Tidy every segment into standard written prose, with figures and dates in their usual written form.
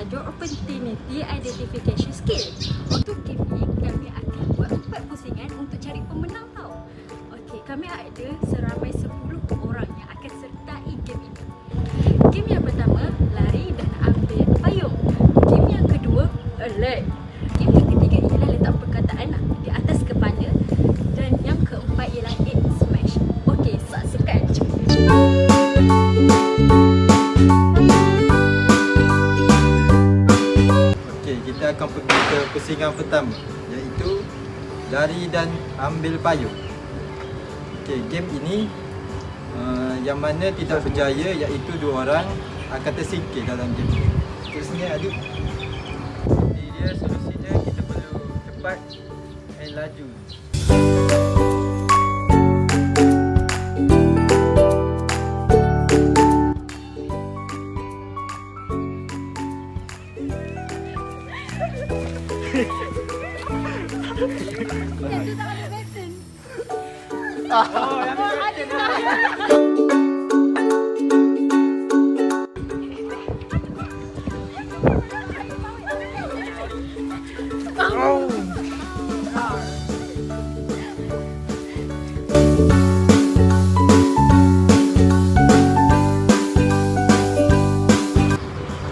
bertajuk Opportunity Identification Skill. Untuk game ni, kami akan buat 4 pusingan untuk cari pemenang tau. Okey, kami ada seramai 10 orang yang akan sertai game ini. Game yang pertama, lari dan ambil payung. Game yang kedua, alert. Game yang ketiga ialah letak perkataan di atas kepala. Dan yang keempat ialah hit smash. Okey, saksikan. Okey, kita akan pergi ke pusingan pertama, iaitu lari dan ambil payung. Okey, game ini yang mana tidak berjaya iaitu 2 orang akan tersingkir dalam game. Terusnya adik. Jadi dia solusinya kita perlu cepat dan laju. Itu tak ada pattern. Oh, yang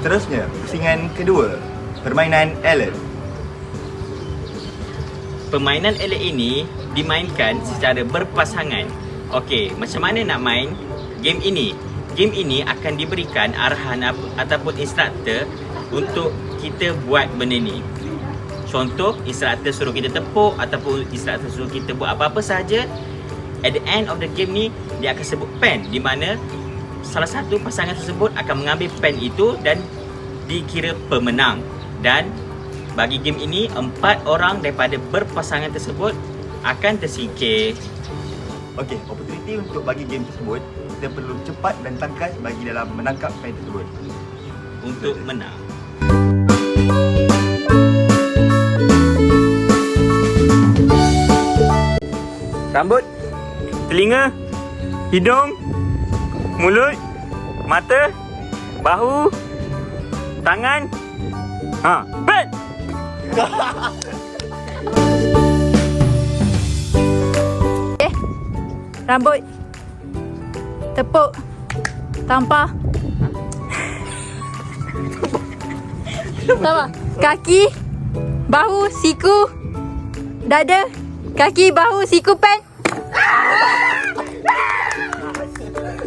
Terusnya, pusingan kedua, permainan alert. Permainan alert ini dimainkan secara berpasangan. Okey, macam mana nak main game ini? Game ini akan diberikan arahan ataupun instruktor untuk kita buat benda ni. Contoh, instruktor suruh kita tepuk ataupun instruktor suruh kita buat apa-apa sahaja. At the end of the game ni, dia akan sebut pen, di mana salah satu pasangan tersebut akan mengambil pen itu dan dikira pemenang. Dan bagi game ini, 4 orang daripada berpasangan tersebut akan tersingkir. Okey, opportunity untuk bagi game tersebut, kita perlu cepat dan tangkas bagi dalam menangkap pen tersebut Untuk menang. Rambut, telinga, hidung, mulut, mata, bahu, tangan. Pen! Rambut, tepuk, tampar. Sama. Kaki, bahu, siku, dada, kaki, bahu, siku, pen.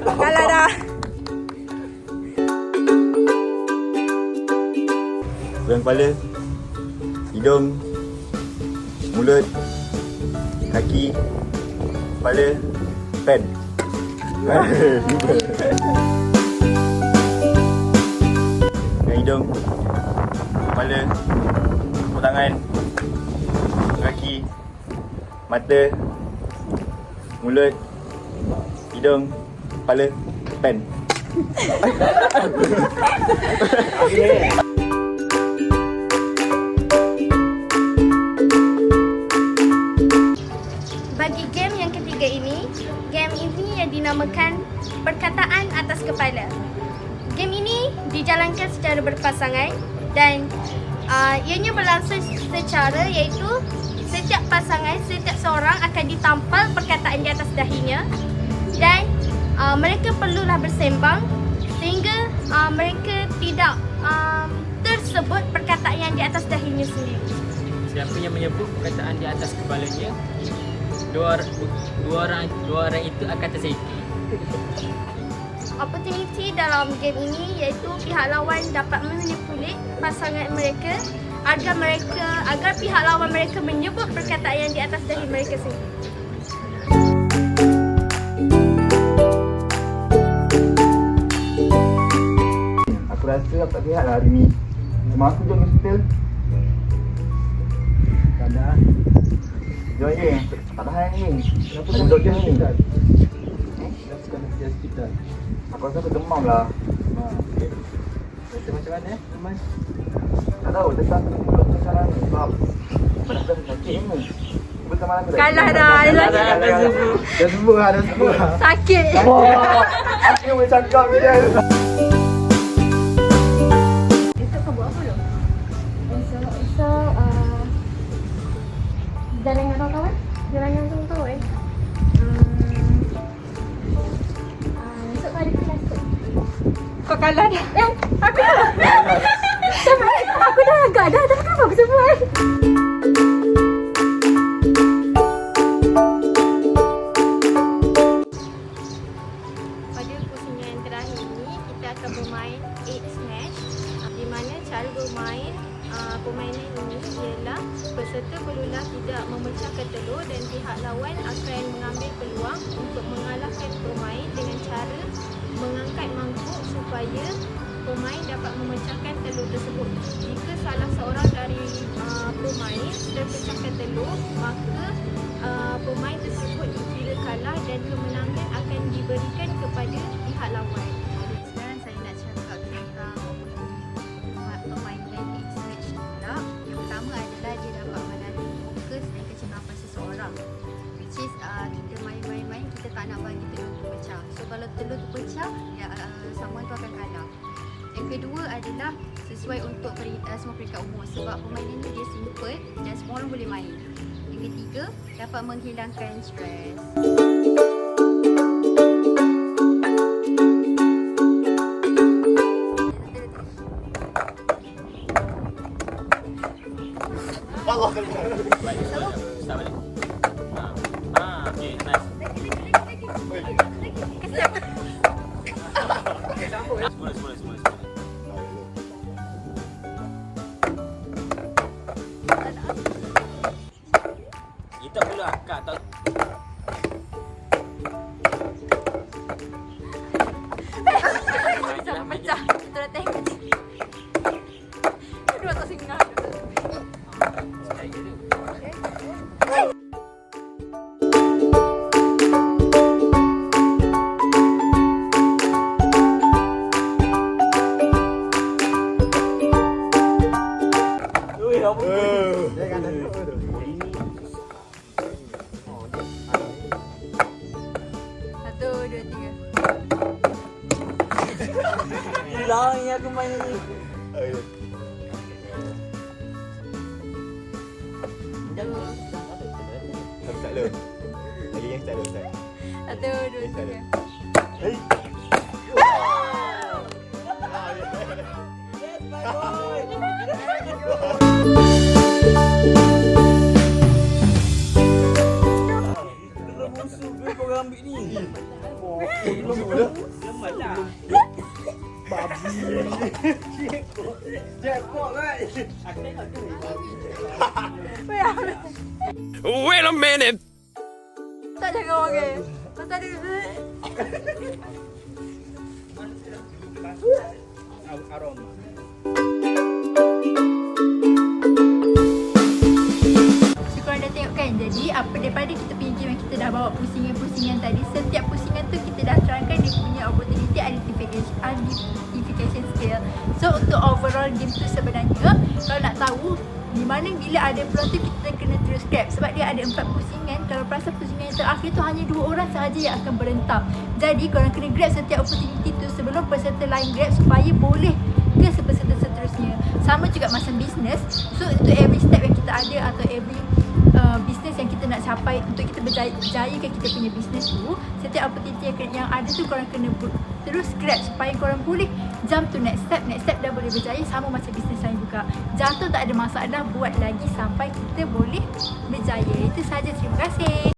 Kalah dah. Pegang kepala, hidung, mulut, kaki, kepala, pen. Pegang hidung, kepala, tepuk tangan, kaki, mata, mulut, hidung, kepala, pen. Bagi game yang ketiga ini, game ini yang dinamakan perkataan atas kepala. Game ini dijalankan secara berpasangan dan ianya berlangsung secara iaitu setiap pasangan, setiap seorang akan ditampal perkataan di atas dahinya dan mereka perlulah bersembang sehingga mereka tidak tersebut perkataan yang di atas dahinya sendiri. Siapa yang menyebut perkataan di atas kepalanya, dua orang itu akan tersingkir. Opportunity dalam game ini iaitu pihak lawan dapat manipulate pasangan mereka agar pihak lawan mereka menyebut perkataan yang di atas dahi mereka sendiri. Aku rasa aku tak sihat lah hari ni. Cuma aku jom ke hospital. Tak ada. Jom je. Tak tahan ni. Kenapa kena pergi hospital? Kenapa kena pergi hospital? Aku rasa aku demam lah. Macam mana demam? Tak tahu. Tentang mulut sekarang ni. Sebab berasa sakit ni. Betul malam tu. Kalah dah. Dah sembuh lah. Sakit. Aku boleh cakap je. Esok kau buat apa kalah dah. Aku dah agak dah. Tapi kenapa aku sebut? Pada pusingan terakhir ini, kita akan bermain 8 Smash, di mana cara bermain permainan ini ialah peserta perlulah tidak memecahkan telur dan pihak lawan akan mengambil peluang untuk mengalahkan pemain dengan cara mengangkat mangkuk supaya pemain dapat memecahkan telur tersebut. Jika salah seorang dari pemain terpecahkan telur, maka pemain tersebut dikira kalah dan kemenangan akan diberikan kepada pihak lawan. Sekarang saya nak cakap tentang permainan X-Match pula. Yang pertama adalah dia dapat menarik fokus dan kecekapan seseorang. Which is kita main-main, kita tak nak bagi telur tu pecah. So kalau telur tu pecah, someone tu akan kalah. Yang kedua adalah sesuai untuk semua peringkat umur, sebab permainan ni dia simple dan semua orang boleh main. Yang ketiga, dapat menghilangkan stres. Start balik. Okay, nice. Semula. Kita perlu akak tak. Jangan pecah. Kita dah tengok. Dua tak singgah. Satu, dua, tiga. Hilang yang aku main ni. Satu, dua, tiga. Wait a minute. Tak jangan orang. Pasal dia. So korang dah tengok kan, jadi apa daripada kita punya game yang kita dah bawa pusingan-pusingan tadi, setiap pusingan tu kita dah terangkan dia punya opportunity identification skill. So untuk overall game tu sebenarnya, kalau nak tahu di mana bila ada peluang tu kita kena terus grab, sebab dia ada 4 pusingan. Kalau perasan pusingan yang terakhir tu hanya 2 orang sahaja yang akan berentam. Jadi korang kena grab setiap opportunity tu sebelum peserta lain grab supaya boleh ke peserta seterusnya. Sama juga macam business. So untuk every step yang kita ada atau every business yang kita nak capai untuk kita berjayakan kita punya business tu, setiap opportunity yang ada tu korang kena terus grab supaya korang boleh jump to next step dah boleh berjaya. Sama macam business lain juga, jatuh tak ada masalah, buat lagi sampai kita boleh berjaya. Itu sahaja, terima kasih.